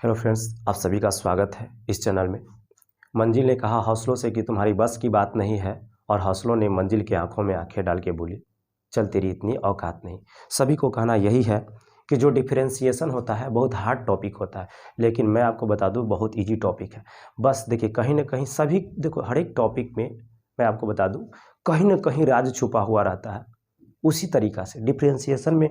Hello friends, आप सभी का स्वागत है इस चैनल में। मंजिल ने कहा हौसलों से कि तुम्हारी बस की बात नहीं है, और हौसलों ने मंजिल की आंखों में आंखें डाल के बोली चल तेरी इतनी औकात नहीं। सभी को कहना यही है कि जो डिफरेंशिएशन होता है बहुत हार्ड टॉपिक होता है, लेकिन मैं आपको बता दूं बहुत इजी टॉपिक है। बस देखिए, कहीं ना कहीं सभी देखो हर एक टॉपिक में मैं आपको बता दूं कहीं ना कहीं राज छुपा हुआ रहता है। उसी तरीक़ा से डिफरेंशिएशन में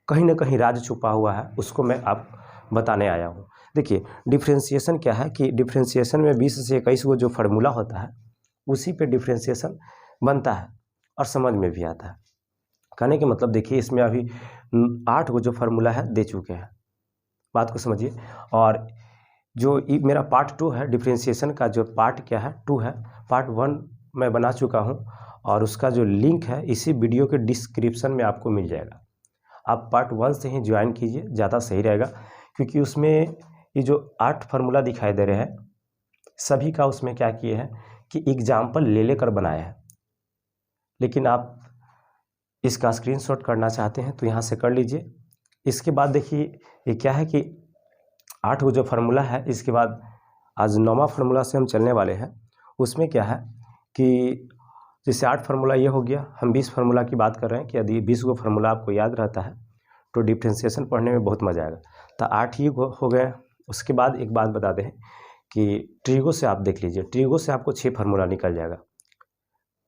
कहीं ना कहीं राज छुपा हुआ है, उसको मैं आप बताने आया हूँ। देखिए, डिफरेंशिएशन क्या है कि डिफरेंशिएशन में 20 से 21 वो जो फार्मूला होता है उसी पे डिफरेंशिएशन बनता है और समझ में भी आता है। कहने के मतलब देखिए, इसमें अभी 8 वो जो फार्मूला है दे चुके हैं, बात को समझिए। और जो मेरा पार्ट 2 है डिफरेंशिएशन का, जो पार्ट क्या है 2 है, पार्ट 1 मैं बना चुका हूँ और उसका जो लिंक है इसी वीडियो के डिस्क्रिप्शन में आपको मिल जाएगा। आप पार्ट 1 से ही ज्वाइन कीजिए, ज़्यादा सही रहेगा, क्योंकि उसमें ये जो 8 फार्मूला दिखाई दे रहे हैं सभी का उसमें क्या किए हैं कि एग्जाम्पल ले लेकर बनाया है। लेकिन आप इसका स्क्रीनशॉट करना चाहते हैं तो यहाँ से कर लीजिए। इसके बाद देखिए, ये क्या है कि 8 वो जो फार्मूला है, इसके बाद आज 9वां फार्मूला से हम चलने वाले हैं। उसमें क्या है कि जैसे 8 फार्मूला ये हो गया, हम 20 फार्मूला की बात कर रहे हैं कि यदि 20 गो फार्मूला आपको याद रहता है तो डिफरेंशिएशन पढ़ने में बहुत मज़ा आएगा। तो 8 ही हो गए। उसके बाद एक बात बता दें कि ट्रिगो से आप देख लीजिए, ट्रिगो से आपको 6 फार्मूला निकल जाएगा।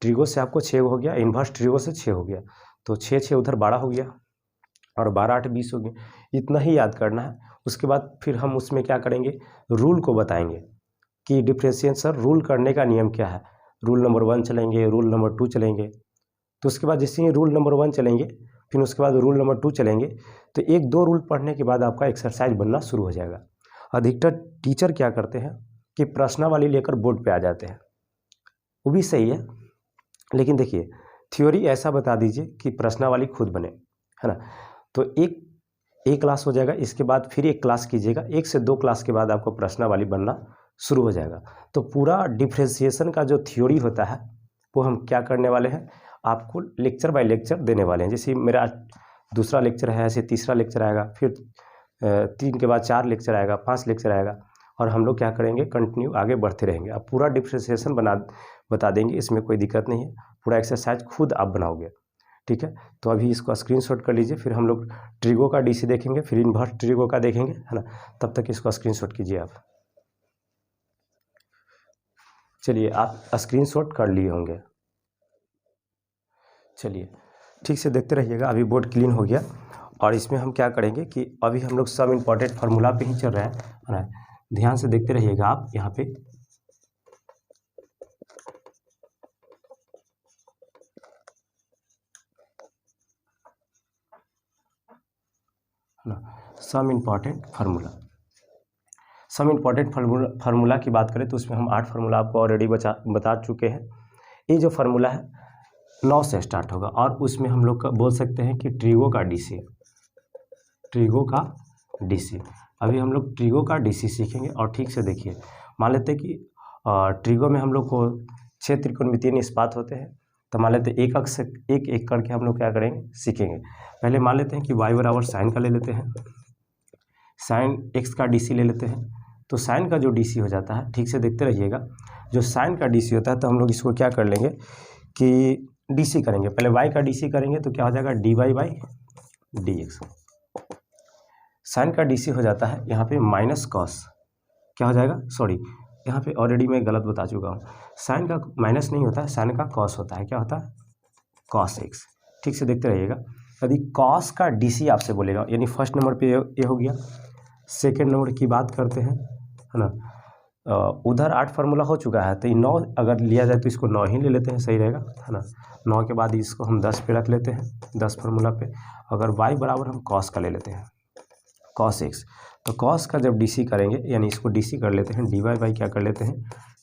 ट्रिगो से आपको 6 हो गया, इन्वर्स ट्रिगो से 6 हो गया, तो 6 उधर 12 हो गया और 12 8 20 हो गया। इतना ही याद करना है। उसके बाद फिर हम उसमें क्या करेंगे, रूल को बताएंगे कि डिफरेंशिएशन रूल करने का नियम क्या है। रूल नंबर 1 चलेंगे, रूल नंबर 2 चलेंगे। तो उसके बाद जैसे ही रूल नंबर 1 चलेंगे, फिर उसके बाद रूल नंबर 2 चलेंगे, तो 1-2 रूल पढ़ने के बाद आपका एक्सरसाइज बनना शुरू हो जाएगा। अधिकतर टीचर क्या करते हैं कि प्रश्नावली लेकर बोर्ड पे आ जाते हैं, वो भी सही है, लेकिन देखिए थ्योरी ऐसा बता दीजिए कि प्रश्नावली खुद बने, है ना। तो एक क्लास हो जाएगा, इसके बाद फिर एक क्लास कीजिएगा, 1 से 2 क्लास के बाद आपको प्रश्नावली बनना शुरू हो जाएगा। तो पूरा डिफरेंशिएशन का जो थ्योरी होता है वो हम क्या करने वाले हैं, आपको लेक्चर बाय लेक्चर देने वाले हैं। जैसे मेरा दूसरा लेक्चर है, ऐसे तीसरा लेक्चर आएगा, फिर 3 के बाद 4 लेक्चर आएगा, 5 लेक्चर आएगा, और हम लोग क्या करेंगे कंटिन्यू आगे बढ़ते रहेंगे। अब पूरा डिफरेंशिएशन बता देंगे, इसमें कोई दिक्कत नहीं है। पूरा एक्सरसाइज खुद आप बनाओगे, ठीक है। तो अभी इसको स्क्रीनशॉट कर लीजिए, फिर हम लोग ट्रिगो का डीसी देखेंगे, फिर इन्वर्स ट्रिगो का देखेंगे, है ना। तब तक इसको स्क्रीनशॉट कीजिए आप। चलिए, आप स्क्रीनशॉट कर लिए होंगे। चलिए ठीक से देखते रहिएगा। अभी बोर्ड क्लीन हो गया और इसमें हम क्या करेंगे कि अभी हम लोग सब इम्पोर्टेंट फार्मूला पे ही चल रहे हैं, है ना। ध्यान से देखते रहिएगा आप यहाँ पे। सम इम्पॉर्टेंट फार्मूला की बात करें तो उसमें हम 8 फार्मूला आपको ऑलरेडी बता चुके हैं। ये जो फार्मूला है 9 से स्टार्ट होगा और उसमें हम लोग बोल सकते हैं कि ट्रिगो का डीसी। अभी हम लोग ट्रिगो का डीसी सीखेंगे। और ठीक से देखिए, मान लेते हैं कि ट्रिगो में हम लोग को 6 त्रिकोणमितीय निष्पात होते हैं। तो मान लेते हैं एक अक्ष से एक करके हम लोग क्या करेंगे सीखेंगे। पहले मान लेते हैं कि y बराबर साइन का ले लेते हैं, साइन x का डीसी ले लेते हैं। तो साइन का जो डीसी हो जाता है, ठीक से देखते रहिएगा, जो साइन का डीसी होता है तो हम लोग इसको क्या कर लेंगे कि डीसी करेंगे। पहले y का डीसी करेंगे तो क्या हो जाएगा dy बाई dx। साइन का डीसी हो जाता है यहाँ पे माइनस कॉस, क्या हो जाएगा, सॉरी यहाँ पे ऑलरेडी मैं गलत बता चुका हूँ। साइन का माइनस नहीं होता है, साइन का कॉस होता है, क्या होता है कॉस x। ठीक से देखते रहिएगा। यदि कॉस का डीसी आपसे बोलेगा, यानी फर्स्ट नंबर पे ये हो गया। सेकेंड नंबर की बात करते हैं, है ना। उधर 8 फार्मूला हो चुका है, तो 9 अगर लिया जाए तो इसको 9 ही ले लेते हैं, सही रहेगा, है ना। 9 के बाद इसको हम 10 पे रख लेते हैं, 10 फार्मूला पे। अगर y बराबर हम कॉस का ले लेते हैं, कॉस x, तो कॉस का जब डीसी करेंगे, यानी इसको डीसी कर लेते हैं, dy बाई क्या कर लेते हैं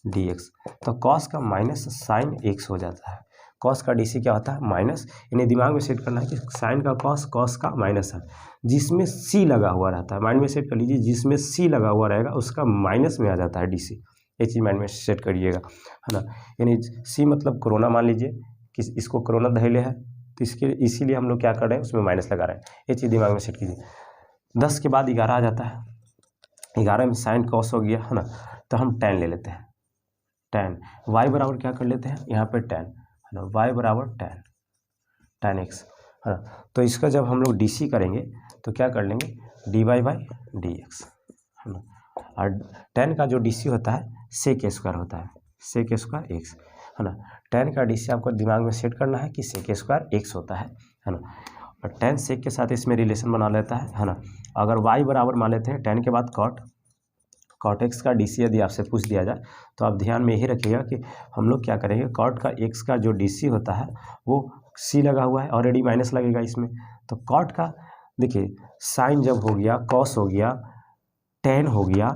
dx। तो कॉस का माइनस साइन x हो जाता है। कॉस का डीसी क्या होता है माइनस, यानी दिमाग में सेट करना है कि साइन का कॉस, कॉस का माइनस है, जिसमें सी लगा हुआ रहता है। माइंड में सेट कर लीजिए, जिसमें सी लगा हुआ रहेगा उसका माइनस में आ जाता है डीसी। ये चीज़ माइंड में सेट करिएगा, है ना। यानी सी मतलब कोरोना, मान लीजिए कि इसको कोरोना धैले है तो इसीलिए हम लोग क्या कर रहे हैं उसमें माइनस लगा रहे हैं। ये चीज़ दिमाग में सेट कीजिए। 10 के बाद 11 आ जाता है, 11 में साइन कॉस हो गया है ना, तो हम tan ले लेते हैं। tan y बराबर क्या कर लेते हैं यहाँ पे tan है ना, y बराबर tan x है ना। तो इसका जब हम लोग DC करेंगे तो क्या कर लेंगे dy बाई dx है ना। और tan का जो DC होता है sec स्क्वायर होता है, sec स्क्वायर x है ना। tan का DC आपको दिमाग में सेट करना है कि sec स्क्वायर x होता है ना। और tan sec के साथ इसमें रिलेशन बना लेता है ना। अगर y बराबर मान लेते हैं tan के बाद cot x का DC यदि आपसे पूछ दिया जाए तो आप ध्यान में यही रखिएगा कि हम लोग क्या करेंगे, cot का x का जो DC होता है वो c लगा हुआ है, ऑलरेडी माइनस लगेगा इसमें। तो cot का देखिए साइन जब हो गया, cos हो गया, tan हो गया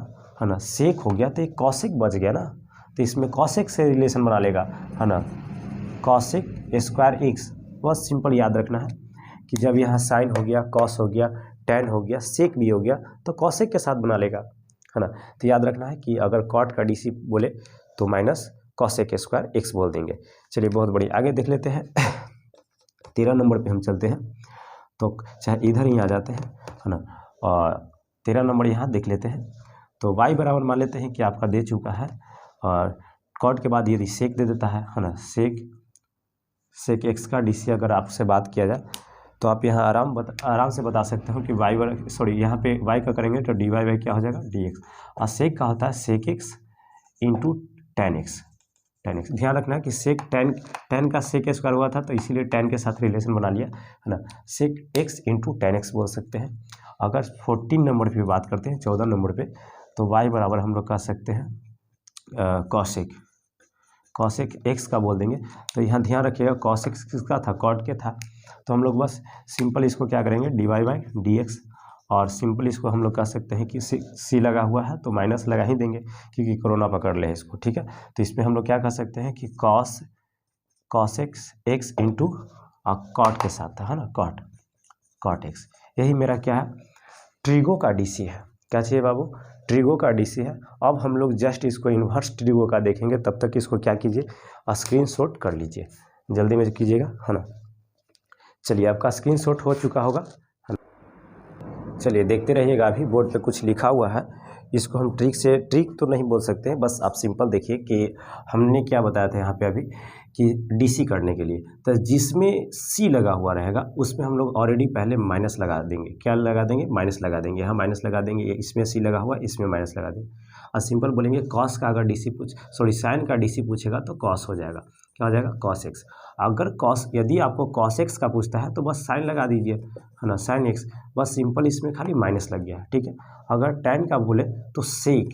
है ना, sec हो गया, तो एक cosec बच गया ना। तो इसमें cosec से रिलेशन बना लेगा है ना, cosec स्क्वायर x। बस सिंपल याद रखना है कि जब यहाँ साइन हो गया, cos हो गया, tan हो गया, sec भी हो गया, तो cosec के साथ बना लेगा है ना। तो याद रखना है कि अगर cot का DC बोले तो माइनस cosec स्क्वायर x बोल देंगे। चलिए बहुत बढ़िया, आगे देख लेते हैं 13 नंबर पे हम चलते हैं। तो चाहे इधर ही आ जाते हैं है ना, और 13 नंबर यहाँ देख लेते हैं। तो y बराबर मान लेते हैं कि आपका दे चुका है, और cot के बाद यदि sec दे देता है ना, sec x का DC अगर आपसे बात किया जाए तो आप यहाँ आराम से बता सकते हो कि यहाँ पे y का करेंगे तो dy बाई क्या हो जाएगा dx, और sec का होता है sec x into tan x। ध्यान रखना है कि sec tan का sec स्क्वायर हुआ था तो इसीलिए tan के साथ रिलेशन बना लिया है ना, sec x into tan x बोल सकते हैं। अगर 14 नंबर पे बात करते हैं, 14 नंबर पे, तो y बराबर हम लोग कह सकते हैं cosec x का बोल देंगे। तो यहाँ ध्यान रखिएगा cosec किसका था, cot के था, तो हम लोग बस सिंपल इसको क्या करेंगे dy बाई dx, और सिंपल इसको हम लोग कह सकते हैं कि c लगा हुआ है तो माइनस लगा ही देंगे क्योंकि कोरोना पकड़ ले इसको, ठीक है। तो इसमें हम लोग क्या कह सकते हैं कि cosec x इंटू cot के साथ था है ना, cot x। यही मेरा क्या है, ट्रिगो का DC है। क्या चाहिए बाबू, ट्रिगो का DC है। अब हम लोग जस्ट इसको इन्वर्स ट्रिगो का देखेंगे, तब तक इसको क्या कीजिए स्क्रीनशॉट कर लीजिए, जल्दी में कीजिएगा है ना। चलिए आपका स्क्रीनशॉट हो चुका होगा है ना। चलिए देखते रहिएगा, अभी बोर्ड पे कुछ लिखा हुआ है, इसको हम ट्रिक तो नहीं बोल सकते हैं, बस आप सिंपल देखिए कि हमने क्या बताया था यहाँ पे अभी कि DC करने के लिए, तो जिसमें C लगा हुआ रहेगा उसमें हम लोग ऑलरेडी पहले माइनस लगा देंगे। क्या लगा देंगे, माइनस लगा देंगे, यहाँ माइनस लगा देंगे, इसमें C लगा हुआ इसमें माइनस लगा देंगे। और सिंपल बोलेंगे cos का अगर साइन का DC पूछेगा तो cos हो जाएगा, क्या हो जाएगा cos x। अगर यदि आपको cos x का पूछता है तो बस साइन लगा दीजिए है ना, साइन x, बस सिंपल इसमें खाली माइनस लग गया, ठीक है। अगर tan का बोले तो sec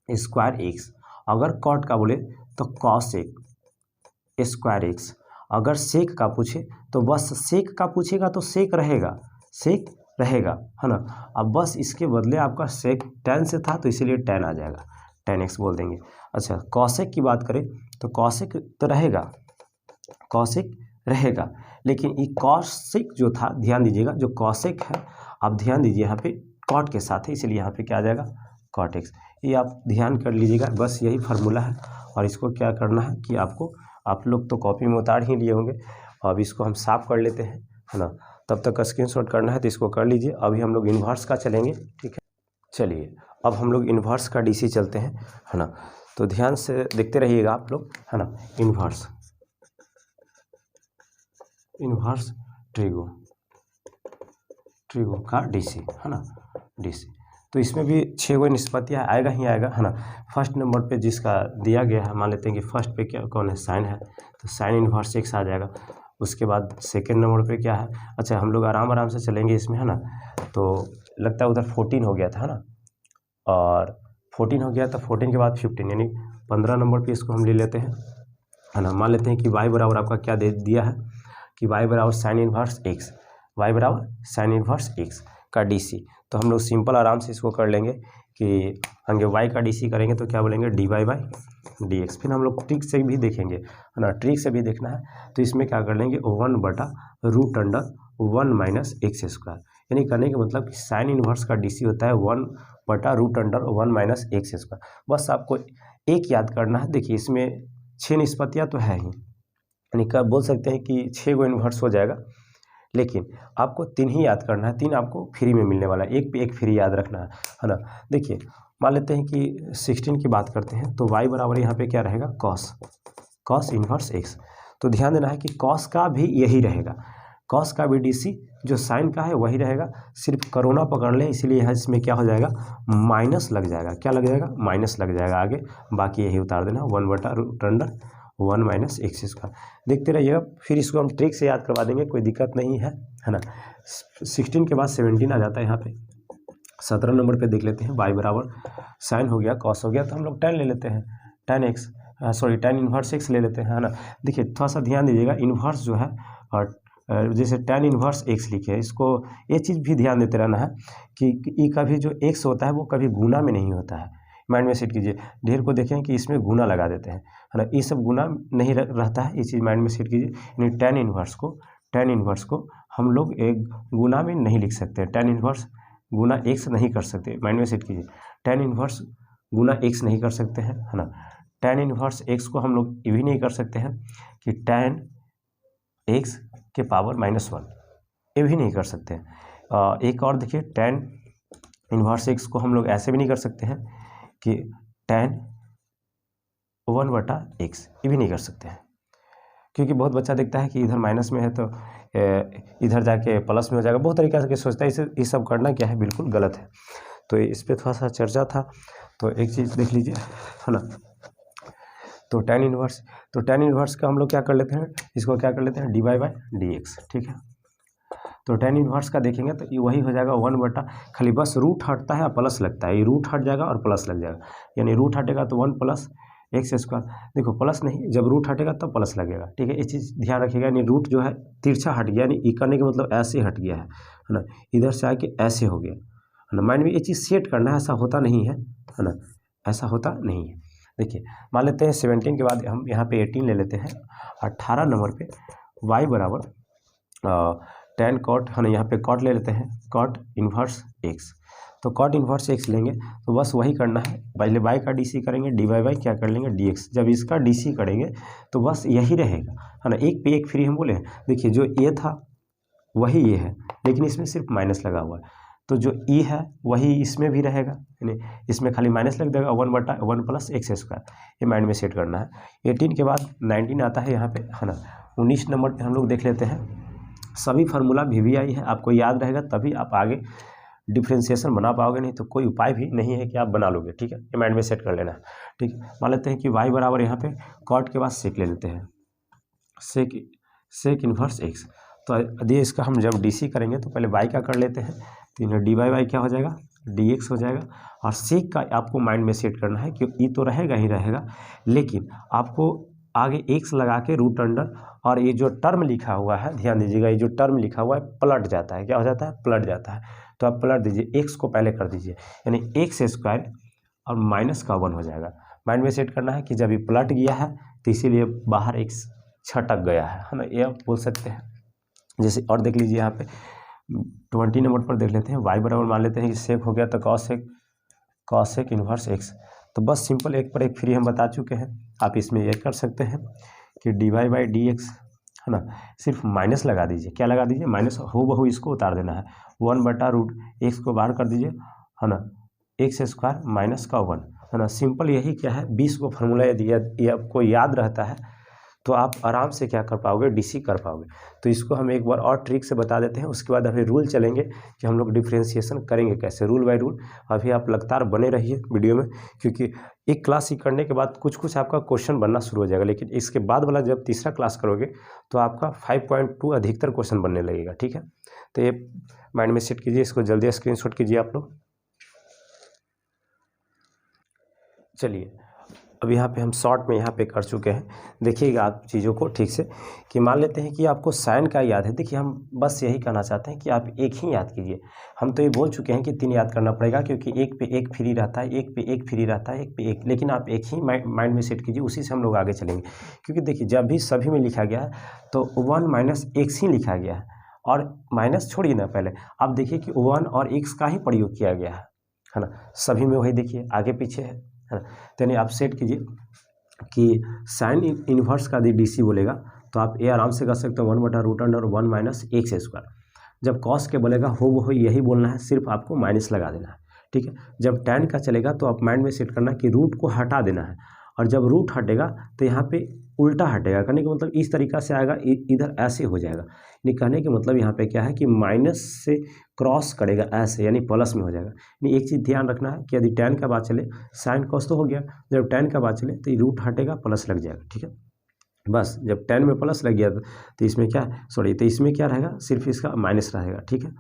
स्क्वायर x, अगर cot का बोले तो cosec स्क्वायर x, अगर सेक का पूछे तो बस सेक का पूछेगा तो सेक रहेगा है ना। अब बस इसके बदले आपका सेक tan से था तो इसीलिए tan आ जाएगा, tan x बोल देंगे। अच्छा कॉसेक की बात करें तो कॉसेक तो रहेगा, लेकिन ये कॉसेक जो था ध्यान दीजिएगा, जो कॉसेक है आप ध्यान दीजिए यहाँ पे कॉट के साथ है, इसलिए यहाँ पे क्या आ जाएगा कॉट एक्स। ये आप ध्यान कर लीजिएगा, बस यही फार्मूला है। और इसको क्या करना है कि आप लोग तो कॉपी में उतार ही लिए होंगे, अब इसको हम साफ कर लेते हैं है ना, तब तक स्क्रीनशॉट करना है तो इसको कर लीजिए। अभी हम लोग इन्वर्स का चलेंगे, ठीक है। चलिए अब हम लोग इन्वर्स का DC चलते हैं है ना, तो ध्यान से देखते रहिएगा आप लोग है ना। इन्वर्स ट्रिगो का DC है ना, DC तो इसमें भी 6 गो निष्पत्तियाँ आएगा ही आएगा है ना। फर्स्ट नंबर पे जिसका दिया गया है, मान लेते हैं कि फर्स्ट पे क्या कौन है, साइन है, तो साइन इन्वर्स एक्स आ जाएगा। उसके बाद सेकेंड नंबर पे क्या है, अच्छा हम लोग आराम से चलेंगे इसमें है ना। तो लगता है उधर 14 हो गया था है ना, और 14 हो गया तो 14 के बाद 15 यानी 15 नंबर पे इसको हम ले लेते हैं है ना। मान लेते हैं कि y बराबर आपका क्या दे दिया है कि y बराबर साइन इन्वर्स एक्स, y बराबर साइन इन्वर्स एक्स का DC। तो हम लोग सिंपल आराम से इसको कर लेंगे कि आगे y का DC करेंगे तो क्या बोलेंगे dy बाई dx। फिर हम लोग ट्रिक से भी देखेंगे है ना, ट्रिक से भी देखना है तो इसमें क्या कर लेंगे 1/√1 माइनस एक्स स्क्वायर, यानी करने का मतलब कि साइन इन्वर्स का DC होता है 1/√1 माइनस एक्स स्क्वायर। बस आपको एक याद करना है, देखिए इसमें 6 निष्पत्तियाँ तो है ही, यानी बोल सकते हैं कि 6 गो इन्वर्स हो जाएगा, लेकिन आपको 3 ही याद करना है, 3 आपको फ्री में मिलने वाला है, एक पे एक फ्री याद रखना है ना। देखिए मान लेते हैं कि 16 की बात करते हैं तो y बराबर यहाँ पे क्या रहेगा, कॉस इन्वर्स x। तो ध्यान देना है कि कॉस का भी यही रहेगा, कॉस का भी DC जो साइन का है वही रहेगा, सिर्फ कोरोना पकड़ ले इसीलिए यहाँ इसमें क्या हो जाएगा, माइनस लग जाएगा। क्या लग जाएगा, माइनस लग जाएगा आगे, बाकी यही उतार देना 1/√1 माइनस एक्स स्क्वायर। देखते रहिएगा, फिर इसको हम ट्रिक से याद करवा देंगे, कोई दिक्कत नहीं है ना। 16 के बाद 17 आ जाता है यहाँ पे। 17 नंबर पे देख लेते हैं, y बराबर साइन हो गया, कॉस हो गया, तो हम लोग tan ले लेते हैं, tan इन्वर्स x ले लेते हैं, है ना। देखिए थोड़ा सा ध्यान दीजिएगा, इन्वर्स जो है और जैसे tan इन्वर्स x लिखे है, इसको ये चीज़ भी ध्यान देते रहना है कि ई का भी जो x होता है वो कभी गुना में नहीं होता है, माइंड में सेट कीजिए। ढेर को देखें कि इसमें गुना लगा देते हैं, है ना, ये सब गुना नहीं रहता है, ये चीज़ माइंड में सेट कीजिए। यानी tan इन्वर्स को हम लोग एक गुना में नहीं लिख सकते, tan इन्वर्स गुना x नहीं कर सकते, माइंड में सेट कीजिए। tan इन्वर्स गुना x नहीं कर सकते हैं, है ना। tan इन्वर्स x को हम लोग ये भी नहीं कर सकते हैं कि tan x के पावर -1, ये भी नहीं कर सकते हैं। एक और देखिए, tan इन्वर्स x को हम लोग ऐसे भी नहीं कर सकते हैं कि tan 1/x, ये भी नहीं कर सकते हैं, क्योंकि बहुत बच्चा देखता है कि इधर माइनस में है तो इधर जाके प्लस में हो जाएगा, बहुत तरीके से सोचता है। इसे ये सब करना क्या है, बिल्कुल गलत है। तो इस पर थोड़ा सा चर्चा था, तो एक चीज़ देख लीजिए, है ना। तो tan इन्वर्स का हम लोग क्या कर लेते हैं, इसको क्या कर लेते हैं, dy/dx, ठीक है। तो tan इन्वर्स का देखेंगे तो ये वही हो जाएगा 1/, खाली बस रूट हटता है और प्लस लगता है, ये रूट हट जाएगा और प्लस लग जाएगा, यानी रूट हटेगा तो 1 + x²। देखो प्लस नहीं, जब रूट हटेगा तब प्लस लगेगा, ठीक है, ये चीज़ ध्यान रखिएगा। यानी रूट जो है तिरछा हट गया, यानी ई करने का मतलब ऐसे हट गया है ना, इधर से आके ऐसे हो गया, है ना। माइंड में ये चीज़ सेट करना है, ऐसा होता नहीं है ना, ऐसा होता नहीं है। देखिए मान लेते हैं 17 के बाद हम यहाँ पे 18 ले लेते हैं। 18 नंबर पे y बराबर tan cot, है ना, यहाँ पे cot ले लेते हैं, cot इन्वर्स x। तो cot इन्वर्स x लेंगे तो बस वही करना है, पहले y का DC करेंगे, dy/, क्या कर लेंगे, dx। जब इसका DC करेंगे तो बस यही रहेगा, है ना, एक पे एक फ्री हम बोले हैं। देखिए जो a था वही ये है, लेकिन इसमें सिर्फ माइनस लगा हुआ है, तो जो e है वही इसमें भी रहेगा, यानी इसमें खाली माइनस लग जाएगा, 1/1 + x²। ये माइंड में सेट करना है। 18 के बाद 19 आता है यहाँ पे, है ना। 19 नंबर पे हम लोग देख लेते हैं, सभी फार्मूला VBI है, आपको याद रहेगा तभी आप आगे डिफ्रेंशिएशन बना पाओगे, नहीं तो कोई उपाय भी नहीं है कि आप बना लोगे, ठीक है। ये माइंड में सेट कर लेना है, ठीक है। मान लेते हैं कि y बराबर यहाँ पे कॉट के बाद सेक ले लेते हैं, सेक इन्वर्स x। तो यदि इसका हम जब DC करेंगे तो पहले y का कर लेते हैं, तो इन्हें dy/y क्या हो जाएगा, dx हो जाएगा। और सेक का आपको माइंड में सेट करना है कि ई तो रहेगा ही रहेगा, लेकिन आपको आगे x लगा के रूट अंडर, और ये जो टर्म लिखा हुआ है ध्यान दीजिएगा, ये जो टर्म लिखा हुआ है पलट जाता है, क्या हो जाता है, पलट जाता है। तो आप पलट दीजिए, x को पहले कर दीजिए, यानी x² और -1 हो जाएगा। माइंड में सेट करना है कि जब ये पलट गया है तो इसीलिए बाहर x छटक गया है ना, ये आप बोल सकते हैं। जैसे और देख लीजिए यहाँ पे 20 नंबर पर देख लेते हैं, y बराबर मान लेते हैं कि सेक हो गया तो कॉसेक इन्वर्स x। तो बस सिंपल एक पर एक फ्री हम बता चुके हैं, आप इसमें ये कर सकते हैं कि dy/dx, है ना, सिर्फ माइनस लगा दीजिए, क्या लगा दीजिए, माइनस, हो बहू इसको उतार देना है, 1/√x को बाहर कर दीजिए, है ना, x² -1, है ना। सिंपल यही क्या है, 20 को फार्मूला यदि ये आपको याद रहता है तो आप आराम से क्या कर पाओगे, DC कर पाओगे। तो इसको हम एक बार और ट्रिक से बता देते हैं, उसके बाद अभी रूल चलेंगे कि हम लोग डिफ्रेंशिएशन करेंगे कैसे, रूल बाय रूल। अभी आप लगातार बने रहिए वीडियो में, क्योंकि एक क्लास ही करने के बाद कुछ आपका क्वेश्चन बनना शुरू हो जाएगा, लेकिन इसके बाद वाला जब तीसरा क्लास करोगे तो आपका 5.2 अधिकतर क्वेश्चन बनने लगेगा, ठीक है। तो ये माइंड में सेट कीजिए, इसको जल्दी स्क्रीनशॉट कीजिए आप लोग। चलिए अब यहाँ पे हम शॉर्ट में यहाँ पे कर चुके हैं, देखिएगा आप चीज़ों को ठीक से, कि मान लेते हैं कि आपको साइन का याद है। देखिए हम बस यही कहना चाहते हैं कि आप एक ही याद कीजिए। हम तो ये बोल चुके हैं कि 3 याद करना पड़ेगा, क्योंकि एक पे एक फ्री रहता है, एक पे एक फ्री रहता है, एक पे एक, लेकिन आप एक ही माइंड में सेट कीजिए, उसी से हम लोग आगे चलेंगे। क्योंकि देखिए जब भी सभी में लिखा गया है तो 1 - x ही लिखा गया है, और माइनस छोड़िए ना, पहले आप देखिए कि 1 और x का ही प्रयोग किया गया है ना, सभी में वही देखिए आगे पीछे है ना। तो यानी आप सेट कीजिए कि साइन इन्वर्स का यदि DC बोलेगा तो आप ये आराम से कर सकते हो 1/√1 माइनस एक्स स्क्वायर। जब कॉस के बोलेगा हो यही बोलना है, सिर्फ आपको माइनस लगा देना है, ठीक है। जब tan का चलेगा तो आप माइंड में सेट करना कि रूट को हटा देना है, और जब रूट हटेगा तो यहाँ पे उल्टा हटेगा। कहने का मतलब इस तरीका से आएगा, इधर ऐसे हो जाएगा। यानी कहने का मतलब यहाँ पे क्या है कि माइनस से क्रॉस करेगा ऐसे, यानी प्लस में हो जाएगा। यानी एक चीज़ ध्यान रखना है कि यदि tan का बात चले साइन कॉस तो हो गया, जब tan का बात चले तो ये रूट हटेगा, प्लस लग जाएगा, ठीक है। बस जब tan में प्लस लग गया तो इसमें क्या तो इसमें क्या रहेगा, सिर्फ इसका माइनस रहेगा, ठीक है।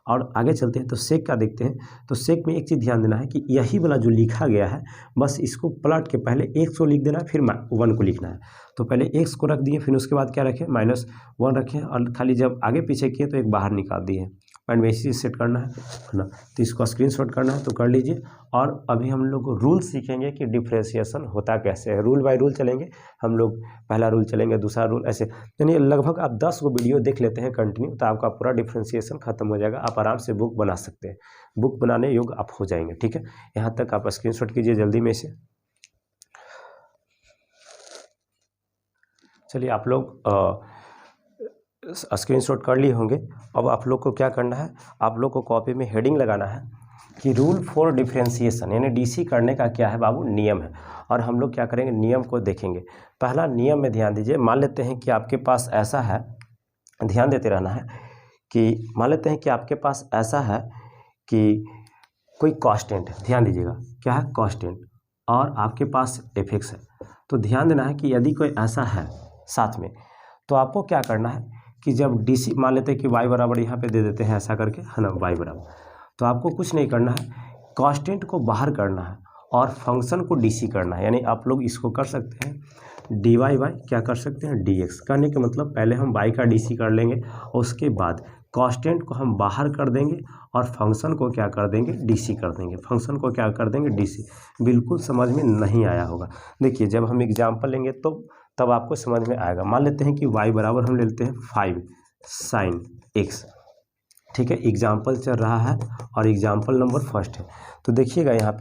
और आगे चलते हैं तो सेक का देखते हैं। तो सेक में एक चीज़ ध्यान देना है कि यही वाला जो लिखा गया है, बस इसको पलट के पहले x को लिख देना है, फिर 1 को लिखना है। तो पहले x को रख दिए, फिर उसके बाद क्या रखें, -1 रखें, और खाली जब आगे पीछे किए तो एक बाहर निकाल दिए। एंड में इसी सेट करना है ना। तो इसको स्क्रीनशॉट करना है तो कर लीजिए। और अभी हम लोग रूल सीखेंगे कि डिफ्रेंशिएशन होता कैसे है। रूल बाय रूल चलेंगे हम लोग, पहला रूल चलेंगे, दूसरा रूल, ऐसे। यानी लगभग आप 10 को वीडियो देख लेते हैं कंटिन्यू, तो आपका पूरा डिफ्रेंशिएशन खत्म हो जाएगा। आप आराम से बुक बना सकते हैं, बुक बनाने योग्य आप हो जाएंगे, ठीक है। यहाँ तक आप स्क्रीनशॉट कीजिए जल्दी में से। चलिए आप लोग स्क्रीनशॉट कर लिए होंगे। अब आप लोग को क्या करना है, आप लोग को कॉपी में हेडिंग लगाना है कि रूल फॉर डिफ्रेंशिएशन, यानी डीसी करने का क्या है बाबू, नियम है। और हम लोग क्या करेंगे, नियम को देखेंगे। पहला नियम में ध्यान दीजिए। मान लेते हैं कि आपके पास ऐसा है, ध्यान देते रहना है कि मान लेते हैं कि आपके पास ऐसा है कि कोई कांस्टेंट, ध्यान दीजिएगा क्या है, कांस्टेंट, और आपके पास एफ(x) है। तो ध्यान देना है कि यदि कोई ऐसा है साथ में, तो आपको क्या करना है कि जब डीसी, मान लेते हैं कि y बराबर यहाँ पे दे देते हैं ऐसा करके, है ना, y बराबर, तो आपको कुछ नहीं करना है, कांस्टेंट को बाहर करना है और फंक्शन को डीसी करना है। यानी आप लोग इसको कर सकते हैं dy बाई क्या कर सकते हैं, dx। करने के मतलब पहले हम y का डीसी कर लेंगे, और उसके बाद कांस्टेंट को हम बाहर कर देंगे और फंक्शन को क्या कर देंगे, डीसी कर देंगे। फंक्शन को क्या कर देंगे, डीसी। बिल्कुल समझ में नहीं आया होगा। देखिए जब हम एग्जाम्पल लेंगे तो तब आपको समझ में आएगा। मान लेते हैं कि y बराबर हम लेते हैं 5 sin x, ठीक है। एग्जाम्पल चल रहा है और एग्जाम्पल नंबर फर्स्ट है। तो देखिएगा यहाँ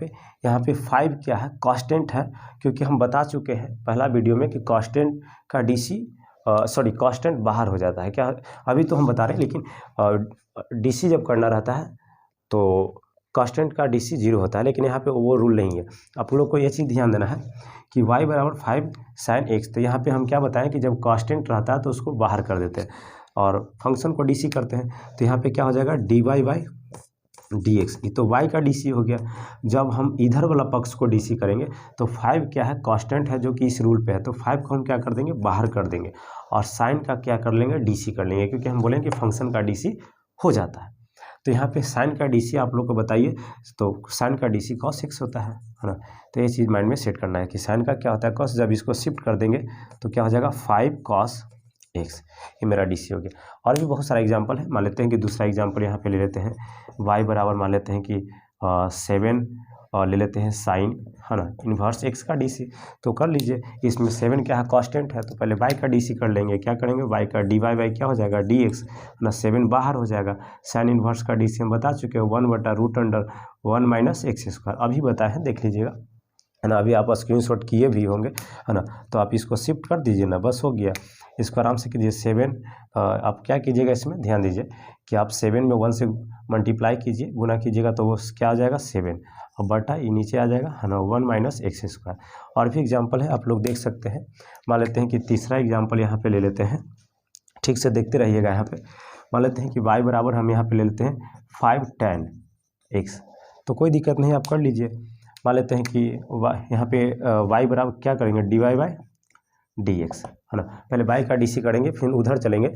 पे 5 क्या है, कांस्टेंट है, क्योंकि हम बता चुके हैं पहला वीडियो में कि कांस्टेंट का डीसी कांस्टेंट बाहर हो जाता है। क्या अभी तो हम बता रहे हैं, लेकिन डीसी जब करना रहता है तो कांस्टेंट का डीसी 0 होता है, लेकिन यहाँ पे वो रूल नहीं है। आप लोग को ये चीज़ ध्यान देना है कि y बराबर 5 sin x। तो यहाँ पे हम क्या बताएं कि जब कांस्टेंट रहता है तो उसको बाहर कर देते हैं और फंक्शन को डीसी करते हैं। तो यहाँ पे क्या हो जाएगा, dy बाई dx। ये तो y का डीसी हो गया। जब हम इधर वाला पक्ष को डीसी करेंगे तो 5 क्या है, कांस्टेंट है जो कि इस रूल पे है, तो 5 को हम क्या कर देंगे, बाहर कर देंगे, और साइन का क्या कर लेंगे, डीसी कर लेंगे, क्योंकि हम बोलेंगे कि फंक्शन का डीसी हो जाता है। तो यहाँ पे साइन का डीसी आप लोग को बताइए, तो साइन का डीसी cos x होता है ना। तो ये चीज़ माइंड में सेट करना है कि साइन का क्या होता है, cos। जब इसको शिफ्ट कर देंगे तो क्या हो जाएगा, 5 cos x। ये मेरा डीसी हो गया। और भी बहुत सारा एग्जांपल है। मान लेते हैं कि दूसरा एग्जांपल यहाँ पे ले लेते हैं, y बराबर मान लेते हैं कि 7 और ले लेते हैं साइन, है ना, इन्वर्स x का डीसी। तो कर लीजिए, इसमें 7 क्या है, कांस्टेंट है, तो पहले y का डीसी कर लेंगे। क्या करेंगे, y का dy बाई क्या हो जाएगा, dx ना, 7 बाहर हो जाएगा। साइन इन्वर्स का डीसी हम बता चुके हैं 1/√1 माइनस एक्स स्क्वायर। अभी बताए हैं, देख लीजिएगा, है ना। अभी आप स्क्रीनशॉट किए भी होंगे, है ना। तो आप इसको शिफ्ट कर दीजिए ना, बस हो गया। इसको आराम से कीजिए। 7 आप क्या कीजिएगा, इसमें ध्यान दीजिए कि आप 7 में 1 से मल्टीप्लाई कीजिए, गुना कीजिएगा, तो वो क्या आ जाएगा, 7, और बटा ये नीचे आ जाएगा, है ना, 1 माइनस एक्स स्क्वायर। और भी एग्जाम्पल है, आप लोग देख सकते हैं। मान लेते हैं कि तीसरा एग्जाम्पल यहाँ पे ले लेते हैं, ठीक से देखते रहिएगा। यहाँ पे मान लेते हैं कि y बराबर हम यहाँ पे ले लेते हैं 5 tan x। तो कोई दिक्कत नहीं, आप कर लीजिए। मान लेते हैं कि यहाँ पे y बराबर क्या करेंगे, dy बाई dx, है ना। पहले y का डीसी करेंगे, फिर उधर चलेंगे।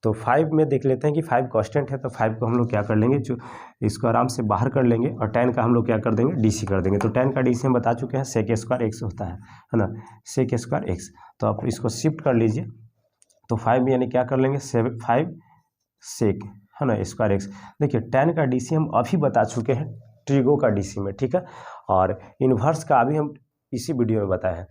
तो 5 में देख लेते हैं कि 5 कांस्टेंट है, तो 5 को हम लोग क्या कर लेंगे, जो इसको आराम से बाहर कर लेंगे, और tan का हम लोग क्या कर देंगे, डीसी कर देंगे। तो tan का डीसी हम बता चुके हैं, सेक स्क्वायर x होता है ना, सेक स्क्वायर x। तो आप इसको शिफ्ट कर लीजिए, तो 5 में यानी क्या कर लेंगे, 5 सेक, है ना, स्क्वायर x। देखिए tan का डीसी हम अभी बता चुके हैं ट्रिगो का डीसी में, ठीक है। और इन्वर्स का अभी हम इसी वीडियो में बताए हैं।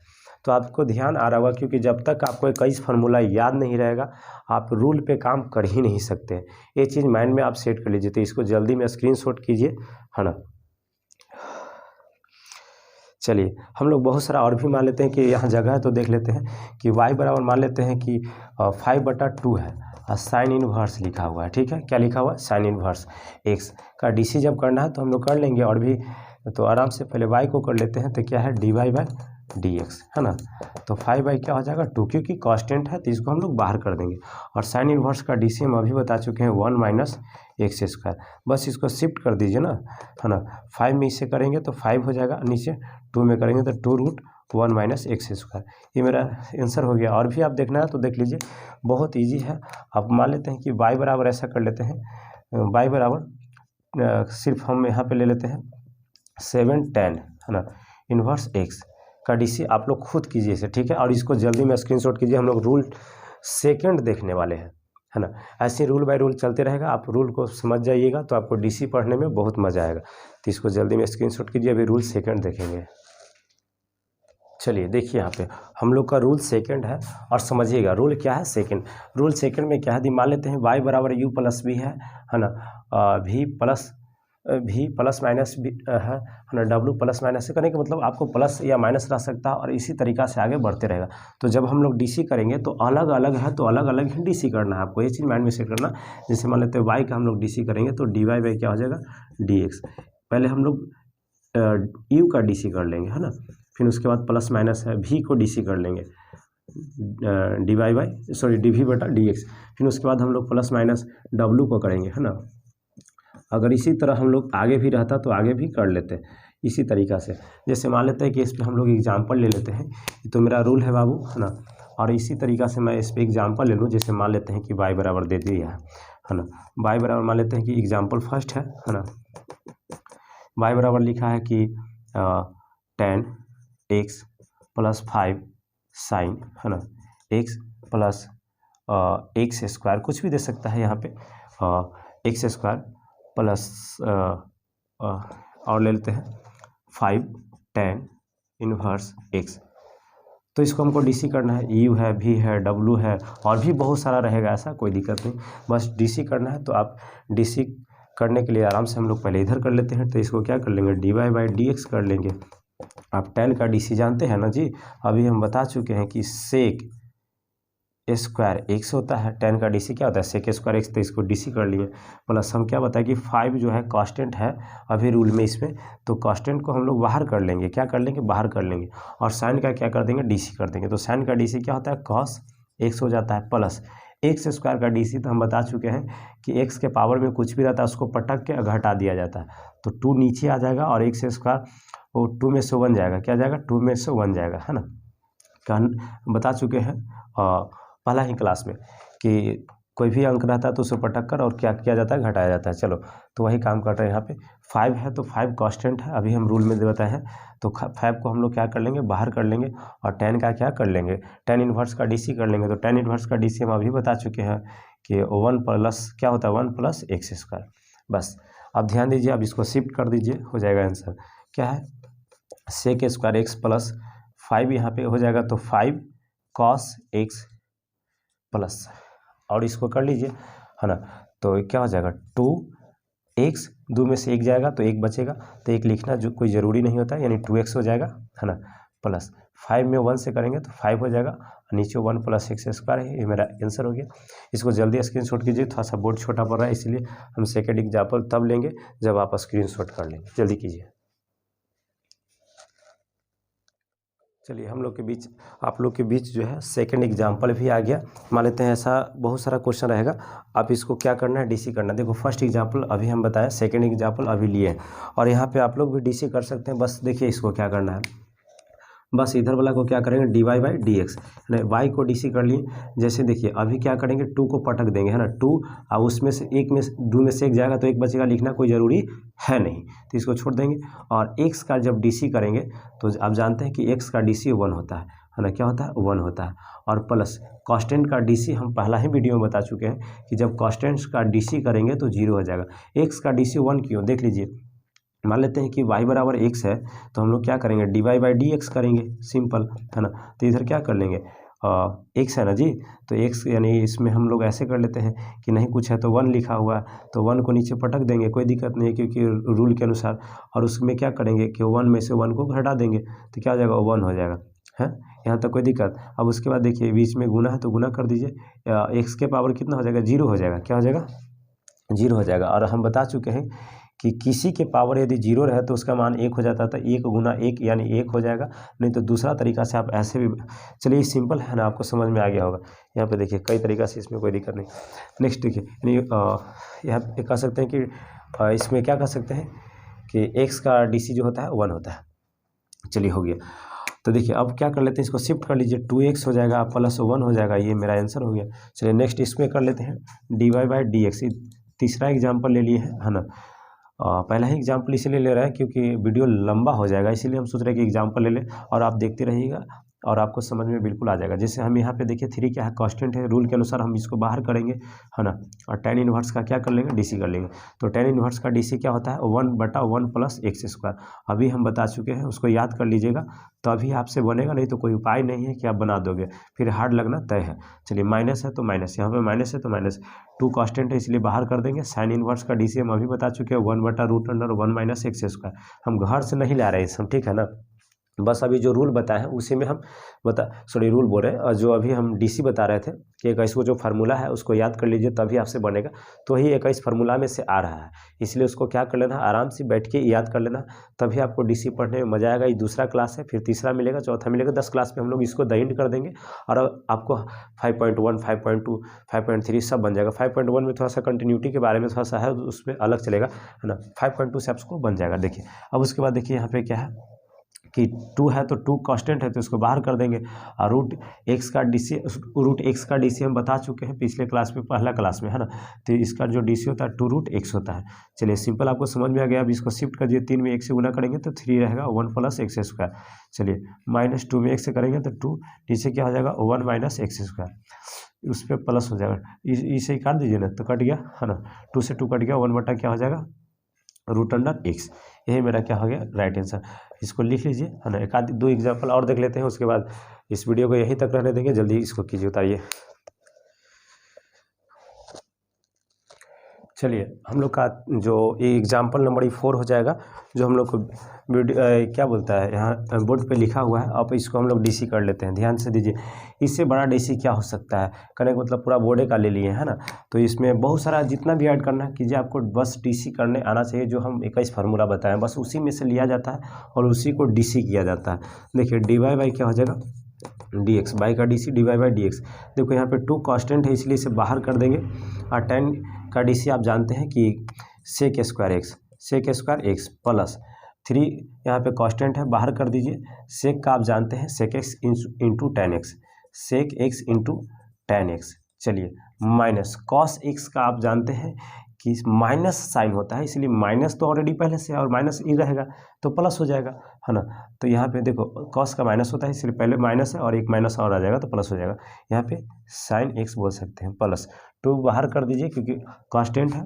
तो आपको ध्यान आ रहा होगा, क्योंकि जब तक आपको 21 फार्मूला याद नहीं रहेगा, आप रूल पे काम कर ही नहीं सकते। ये चीज़ माइंड में आप सेट कर लीजिए। तो इसको जल्दी में स्क्रीनशॉट कीजिए, है ना। चलिए हम लोग बहुत सारा और भी मान लेते हैं कि यहाँ जगह है, तो देख लेते हैं कि y बराबर मान लेते हैं कि 5/2 है और साइन इनवर्स लिखा हुआ है। ठीक है, क्या लिखा हुआ है? साइन इनवर्स x का DC जब करना है तो हम लोग कर लेंगे, और भी तो आराम से पहले y को कर लेते हैं। तो क्या है? dy/dx है ना। तो 5 क्या हो जाएगा? 2, क्योंकि कांस्टेंट है तो इसको हम लोग बाहर कर देंगे। और साइन इनवर्स का DC हम अभी बता चुके हैं 1 - x²। बस इसको शिफ्ट कर दीजिए ना, है ना। 5 में इसे करेंगे तो 5 हो जाएगा, नीचे 2 में करेंगे तो 2√1 - x²। ये मेरा आंसर हो गया। और भी आप देखना है तो देख लीजिए, बहुत ईजी है। आप मान लेते हैं कि y बराबर ऐसा कर लेते हैं, y बराबर सिर्फ हम यहाँ पे ले लेते हैं 7tan है ना, इन्वर्स x का DC आप लोग खुद कीजिए इसे। ठीक है, और इसको जल्दी में स्क्रीनशॉट कीजिए। हम लोग रूल सेकंड देखने वाले हैं, है ना। ऐसे रूल बाय रूल चलते रहेगा, आप रूल को समझ जाइएगा तो आपको DC पढ़ने में बहुत मज़ा आएगा। तो इसको जल्दी में स्क्रीनशॉट कीजिए, अभी रूल सेकंड देखेंगे। चलिए देखिए, यहाँ पे हम लोग का रूल सेकंड है, और समझिएगा रूल क्या है सेकंड। रूल सेकंड में क्या है? मान लेते हैं y बराबर u प्लस b है ना, v प्लस माइनस भी है ना, w प्लस माइनस से करने का मतलब आपको प्लस या माइनस रह सकता है, और इसी तरीक़ा से आगे बढ़ते रहेगा। तो जब हम लोग DC करेंगे तो अलग अलग है, तो अलग अलग ही DC करना है आपको, ये चीज़ माइंड में सेट करना। जैसे मान लेते हैं y का हम लोग DC करेंगे तो dy क्या हो जाएगा? dx। पहले हम लोग u का DC कर लेंगे, है ना। फिर उसके बाद प्लस माइनस है, v को DC कर लेंगे, dv/dx। फिर उसके बाद हम लोग प्लस माइनस w को करेंगे, है ना। अगर इसी तरह हम लोग आगे भी रहता तो आगे भी कर लेते इसी तरीक़ा से। जैसे मान लेते हैं कि इस पर हम लोग एग्जाम्पल ले लेते हैं, तो मेरा रूल है बाबू, है ना। और इसी तरीक़ा से मैं इस पर एग्जाम्पल ले लूँ। जैसे मान लेते हैं कि y बराबर दे दिया है ना, y बराबर मान लेते हैं कि एग्जाम्पल फर्स्ट है ना, y बराबर लिखा है कि tan x + 5 साइन, है ना, x + x², कुछ भी दे सकता है यहाँ पे, x² प्लस और ले लेते हैं 5 tan इनवर्स x। तो इसको हमको DC करना है, u है, v है, w है, और भी बहुत सारा रहेगा, ऐसा कोई दिक्कत नहीं, बस DC करना है। तो आप DC करने के लिए आराम से हम लोग पहले इधर कर लेते हैं। तो इसको क्या कर लेंगे? dy/dx कर लेंगे। आप tan का DC जानते हैं ना जी, अभी हम बता चुके हैं कि sec² x होता है। tan का DC क्या होता है? sec² x। तो इसको DC कर लिए, प्लस हम क्या बताएं कि 5 जो है कांस्टेंट है अभी रूल में इसमें, तो कांस्टेंट को हम लोग बाहर कर लेंगे। क्या कर लेंगे? बाहर कर लेंगे। और साइन का क्या कर देंगे? DC कर देंगे। तो साइन का DC क्या होता है? cos x हो जाता है, प्लस x² का DC तो हम बता चुके हैं कि x के पावर में कुछ भी रहता है उसको पटक के घटा दिया जाता है। तो 2 नीचे आ जाएगा, और x² वो 2 में से 1 जाएगा। क्या जाएगा? 2 में से 1 जाएगा, है ना। बता चुके हैं पहला ही क्लास में कि कोई भी अंक रहता है तो उसे पटक कर और क्या किया जाता है? घटाया जाता है। चलो, तो वही काम कर रहे हैं यहाँ पे। 5 है तो 5 कांस्टेंट है, अभी हम रूल में बताए हैं। तो 5 को हम लोग क्या कर लेंगे? बाहर कर लेंगे। और tan का क्या कर लेंगे? tan इनवर्स का DC कर लेंगे। तो tan इनवर्स का DC हम अभी बता चुके हैं कि 1 प्लस क्या होता है? 1 + x²। बस अब ध्यान दीजिए, अब इसको शिफ्ट कर दीजिए, हो जाएगा आंसर। क्या है? sec² x + 5 यहाँ पे हो जाएगा, तो 5 cos x प्लस, और इसको कर लीजिए, है ना। तो क्या हो जाएगा? 2x, 2 में से 1 जाएगा तो 1 बचेगा, तो 1 लिखना जो कोई ज़रूरी नहीं होता, यानी 2x हो जाएगा, है ना। प्लस 5 में 1 से करेंगे तो 5 हो जाएगा, नीचे 1 + x² है। ये मेरा आंसर हो गया। इसको जल्दी स्क्रीनशॉट कीजिए, थोड़ा सा बोर्ड छोटा पड़ रहा है, इसलिए हम सेकेंड एग्जाम्पल तब लेंगे जब आप स्क्रीनशॉट कर लेंगे। जल्दी कीजिए। चलिए हम लोग के बीच, आप लोग के बीच जो है सेकंड एग्जाम्पल भी आ गया। मान लेते हैं ऐसा बहुत सारा क्वेश्चन रहेगा, आप इसको क्या करना है? DC करना है। देखो फर्स्ट एग्जाम्पल अभी हम बताया, सेकंड एग्जाम्पल अभी लिए हैं, और यहाँ पे आप लोग भी DC कर सकते हैं। बस देखिए इसको क्या करना है, बस इधर वाला को क्या करेंगे? dy/dx, y को DC कर लिए। जैसे देखिए अभी क्या करेंगे? 2 को पटक देंगे, है ना। 2 और उसमें से 1 में 2 में से 1 जाएगा तो 1 बचेगा, लिखना कोई ज़रूरी है नहीं, तो इसको छोड़ देंगे। और x का जब DC करेंगे तो आप जानते हैं कि x का DC 1 होता है ना। क्या होता है? 1 होता है। और प्लस कांस्टेंट का DC हम पहला ही वीडियो में बता चुके हैं कि जब कांस्टेंट का DC करेंगे तो 0 हो जाएगा। x का DC 1 क्यों? देख लीजिए, मान लेते हैं कि y बराबर x है, तो हम लोग क्या करेंगे? dy/dx करेंगे, सिंपल, है ना। तो इधर क्या कर लेंगे? एक्स है ना जी, तो एक्स यानी इसमें हम लोग ऐसे कर लेते हैं कि नहीं कुछ है तो 1 लिखा हुआ है तो 1 को नीचे पटक देंगे, कोई दिक्कत नहीं है क्योंकि रूल के अनुसार। और उसमें क्या करेंगे कि 1 में से 1 को घटा देंगे तो क्या हो जाएगा, 1 हो जाएगा है। यहाँ तक कोई दिक्कत। अब उसके बाद देखिए बीच में गुना है तो गुना कर दीजिए, एक्स के पावर कितना हो जाएगा, 0 हो जाएगा। क्या हो जाएगा, 0 हो जाएगा। और हम बता चुके हैं कि किसी के पावर यदि 0 रहे तो उसका मान 1 हो जाता है, तो 1 गुना 1 यानी 1 हो जाएगा। नहीं तो दूसरा तरीका से आप ऐसे भी, चलिए सिंपल है ना, आपको समझ में आ गया होगा। यहाँ पे देखिए कई तरीका से, इसमें कोई दिक्कत नहीं। नेक्स्ट देखिए यहाँ पे कह सकते हैं कि इसमें क्या कह सकते हैं कि एक्स का डीसी जो होता है 1 होता है। चलिए हो गया। तो देखिए अब क्या कर लेते हैं, इसको शिफ्ट कर लीजिए, 2x हो जाएगा प्लस 1 हो जाएगा, ये मेरा आंसर हो गया। चलिए नेक्स्ट इसमें कर लेते हैं dy/dx, तीसरा एग्जाम्पल ले लिए है ना। पहला ही एग्जाम्पल इसलिए ले रहा है क्योंकि वीडियो लंबा हो जाएगा, इसीलिए हम सोच रहे हैं कि एग्जाम्पल ले लें और आप देखते रहिएगा और आपको समझ में बिल्कुल आ जाएगा। जैसे हम यहाँ पे देखिए 3 क्या है, कांस्टेंट है, रूल के अनुसार हम इसको बाहर करेंगे है ना, और tan इनवर्स का क्या कर लेंगे, डीसी कर लेंगे। तो tan इनवर्स का डीसी क्या होता है, 1/1 प्लस एक्स स्क्वायर। अभी हम बता चुके हैं, उसको याद कर लीजिएगा तो अभी आपसे बनेगा, नहीं तो कोई उपाय नहीं है कि आप बना दोगे, फिर हार्ड लगना तय है। चलिए माइनस है तो माइनस, यहाँ पे माइनस है तो माइनस, 2 कांस्टेंट है इसलिए बाहर कर देंगे। साइन इनवर्स का डीसी हम अभी बता चुके हैं, 1/√1 माइनस एक्स स्क्वायर। हम घर से नहीं ला रहे हैं हम, ठीक है ना, बस अभी जो रूल बताए हैं उसी में हम रूल बोल रहे हैं, और जो अभी हम डीसी बता रहे थे कि 21 को जो फार्मूला है उसको याद कर लीजिए तभी आपसे बनेगा। तो ही 21 फार्मूला में से आ रहा है, इसलिए उसको क्या कर लेना, आराम से बैठ के याद कर लेना, तभी आपको डीसी पढ़ने में मजा आएगा। ये दूसरा क्लास है, फिर तीसरा मिलेगा, चौथा मिलेगा, 10 क्लास में हम लोग इसको द एंड कर देंगे और आपको 5.1, 5.2, 5.3 सब बन जाएगा। 5.1 में थोड़ा सा कंटिन्यूटी के बारे में थोड़ा सा है, उसमें अलग चलेगा है ना। 5.2 से आपको बन जाएगा। देखिए अब उसके बाद देखिए यहाँ पे क्या है कि 2 है तो 2 कांस्टेंट है तो इसको बाहर कर देंगे, और रूट एक्स का डीसी हम बता चुके हैं पिछले क्लास में, पहला क्लास में है ना। तो इसका जो डीसी होता है 2√x होता है। चलिए सिंपल, आपको समझ में आ गया। अब इसको शिफ्ट कर दिए, 3 में 1 से गुना करेंगे तो 3 रहेगा, 1 प्लस एक्स स्क्वायर। चलिए -2 में 1 से करेंगे तो 2, नीचे क्या हो जाएगा, 1 माइनस एक्स स्क्वायर, उस पर प्लस हो जाएगा, इसे काट दीजिए ना तो कट गया है ना, 2 से 2 कट गया, 1 बटा क्या हो जाएगा, √x। यही मेरा क्या हो गया, राइट आंसर। इसको लिख लीजिए है ना। एक आध 2 एग्जाम्पल और देख लेते हैं, उसके बाद इस वीडियो को यहीं तक रहने देंगे। जल्दी इसको कीजिए, उतारिए। चलिए हम लोग का जो एग्जाम्पल नंबर 4 हो जाएगा, जो हम लोग को क्या बोलता है यहाँ बोर्ड पे लिखा हुआ है। अब इसको हम लोग डीसी कर लेते हैं, ध्यान से दीजिए। इससे बड़ा डीसी क्या हो सकता है, कहने का मतलब पूरा बोर्डे का ले लिए है ना। तो इसमें बहुत सारा जितना भी ऐड करना कीजिए, आपको बस डीसी करने आना चाहिए। जो हम 21 फार्मूला बताएं बस उसी में से लिया जाता है और उसी को डीसी किया जाता है। देखिए dy/, क्या हो जाएगा, dx, बाई का डीसी dy/dx। देखो यहाँ पे 2 कांस्टेंट है इसलिए इसे बाहर कर देंगे, और tan का डीसी आप जानते हैं कि सेक स्क्वायर एक्स प्लस 3, यहाँ पे कांस्टेंट है बाहर कर दीजिए। सेक का आप जानते हैं sec x into tan x, sec x into tan x. चलिए माइनस कॉस एक्स का आप जानते हैं कि माइनस साइन होता है, इसलिए माइनस तो ऑलरेडी पहले से और माइनस ही रहेगा तो प्लस हो जाएगा है ना। तो यहाँ पे देखो कॉस का माइनस होता है इसलिए पहले माइनस है और एक माइनस और आ जाएगा तो प्लस हो जाएगा। यहाँ पे साइन एक्स बोल सकते हैं प्लस 2 बाहर कर दीजिए क्योंकि कांस्टेंट है।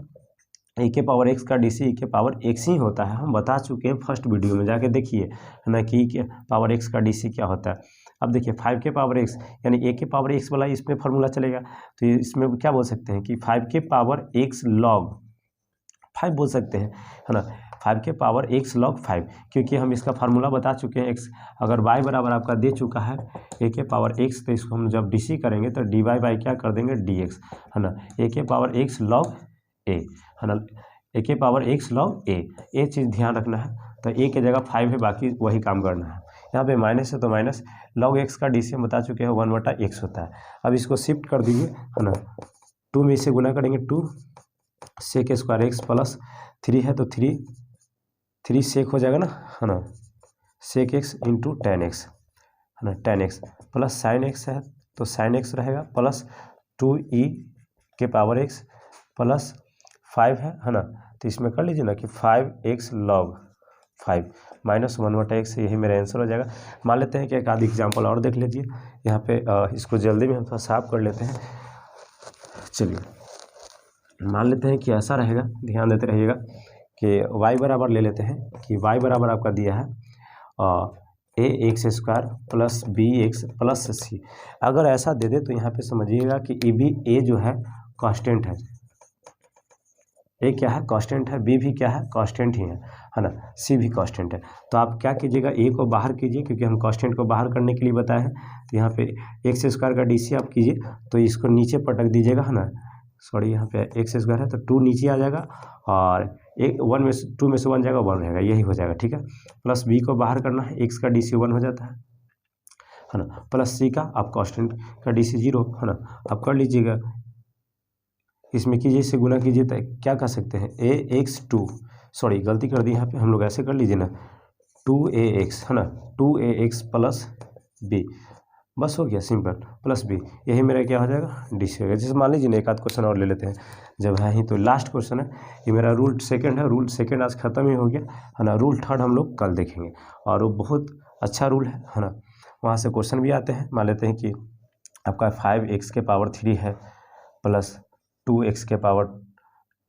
e के पावर x का डीसी e के पावर x ही होता है, हम बता चुके हैं फर्स्ट वीडियो में, जाके देखिए है ना कि e के पावर x का डीसी क्या होता है। अब देखिए 5 के पावर x यानी a के पावर x वाला इसमें फार्मूला चलेगा, तो इसमें क्या बोल सकते हैं कि 5 के पावर x log 5 बोल सकते हैं है ना। 5 के पावर x log 5, क्योंकि हम इसका फार्मूला बता चुके हैं। x अगर y बराबर आपका दे चुका है a के पावर x, तो इसको हम जब डीसी करेंगे तो dy/, क्या कर देंगे, dx है ना। a के पावर x log a है ना, a के पावर x log a, ये चीज़ ध्यान रखना है। तो a की जगह 5 है, बाकी वही काम करना है। यहाँ पे माइनस है तो माइनस, log x का डीसी हम बता चुके हैं 1/x होता है। अब इसको शिफ्ट कर दीजिए है ना, 2 में इसे गुना करेंगे, 2 सेक स्क्वायर एक्स प्लस 3 है तो 3 सेक हो जाएगा ना है ना, sec x into tan x है ना, tan x plus sine x है तो साइन एक्स रहेगा प्लस 2e के पावर x प्लस 5 है ना। तो इसमें कर लीजिए ना कि 5x log 5 माइनस 1/x, यही मेरा आंसर हो जाएगा। मान लेते हैं कि एक आध एग्जाम्पल और देख लीजिए यहाँ पे, इसको जल्दी में हम थोड़ा साफ कर लेते हैं। चलिए मान लेते हैं कि ऐसा रहेगा, ध्यान देते रहिएगा कि y बराबर ले लेते हैं कि y बराबर आपका दिया है A X square plus B X plus C. अगर ऐसा दे दे तो यहाँ पे समझिएगा कि ए भी ए जो है कांस्टेंट है, ए क्या है कांस्टेंट है, बी भी क्या है कांस्टेंट ही है ना, सी भी कांस्टेंट है। तो आप क्या कीजिएगा, ए को बाहर कीजिए क्योंकि हम कांस्टेंट को बाहर करने के लिए बताए हैं। तो यहाँ पे एक्स स्क्वायर का डी सी आप कीजिए तो इसको नीचे पटक दीजिएगा है ना, सॉरी यहाँ पे एक्स स्क्वायर है तो 2 नीचे आ जाएगा और एक 1 में से 2 में से 1 जाएगा 1 रहेगा, यही हो जाएगा ठीक है। प्लस बी को बाहर करना है, एक्स का डी सी 1 हो जाता है ना, प्लस सी का आप कांस्टेंट का डी सी 0 है ना। आप कर लीजिएगा, इसमें कीजिए, इससे गुना कीजिए तो क्या कर सकते हैं ए एक्स 2, सॉरी गलती कर दी यहाँ पे, हम लोग ऐसे कर लीजिए ना 2ax है ना, 2ax प्लस बी, बस हो गया सिंपल, प्लस बी, यही मेरा क्या हो जाएगा डी सी हो गया। जैसे मान लीजिए ना एक आध क्वेश्चन और ले लेते हैं जब है ही, तो लास्ट क्वेश्चन है ये मेरा रूल सेकंड है, रूल सेकंड आज खत्म ही हो गया है ना। रूल थर्ड हम लोग कल देखेंगे और वो बहुत अच्छा रूल है ना। वहाँ से क्वेश्चन भी आते हैं, मान लेते हैं कि आपका 5x के पावर 3 है प्लस 2x के पावर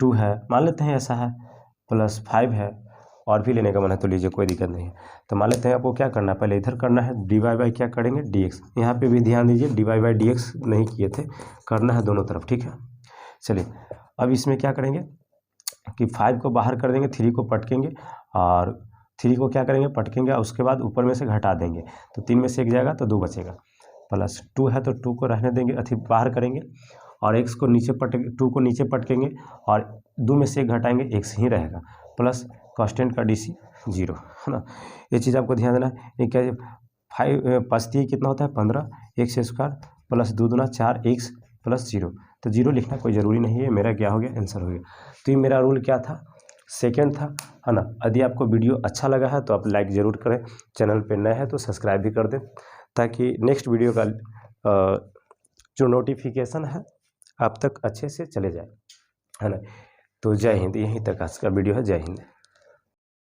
2 है, मान लेते हैं ऐसा है, प्लस 5 है, और भी लेने का मन है तो लीजिए कोई दिक्कत नहीं है। तो मान लेते हैं आपको क्या करना है, पहले इधर करना है डी वाई बाई क्या करेंगे डी एक्स, यहाँ पर भी ध्यान दीजिए d y by d x नहीं किए थे, करना है दोनों तरफ ठीक है। चलिए अब इसमें क्या करेंगे कि 5 को बाहर कर देंगे, 3 को पटकेंगे और 3 को क्या करेंगे पटकेंगे और उसके बाद ऊपर में से घटा देंगे, तो 3 में से 1 जाएगा तो 2 बचेगा, प्लस 2 है तो 2 को रहने देंगे, अथी बाहर करेंगे और x को नीचे पटके 2 को नीचे पटकेंगे और 2 में से 1 घटाएंगे, x ही रहेगा, प्लस कांस्टेंट का डी सी 0 है ना। ये चीज़ आपको ध्यान देना है। ये क्या 5 5 कितना होता है 15 एक्स स्क्वायर प्लस 2 दूना 4 एक्स प्लस 0, तो 0 लिखना कोई ज़रूरी नहीं है, मेरा क्या हो गया आंसर हो गया। तो ये मेरा रूल क्या था सेकंड था है ना। यदि आपको वीडियो अच्छा लगा है तो आप लाइक ज़रूर करें, चैनल पे नए हैं तो सब्सक्राइब भी कर दें ताकि नेक्स्ट वीडियो का जो नोटिफिकेशन है आप तक अच्छे से चले जाए है ना। तो जय हिंद, यहीं तक आज का वीडियो है, जय हिंद।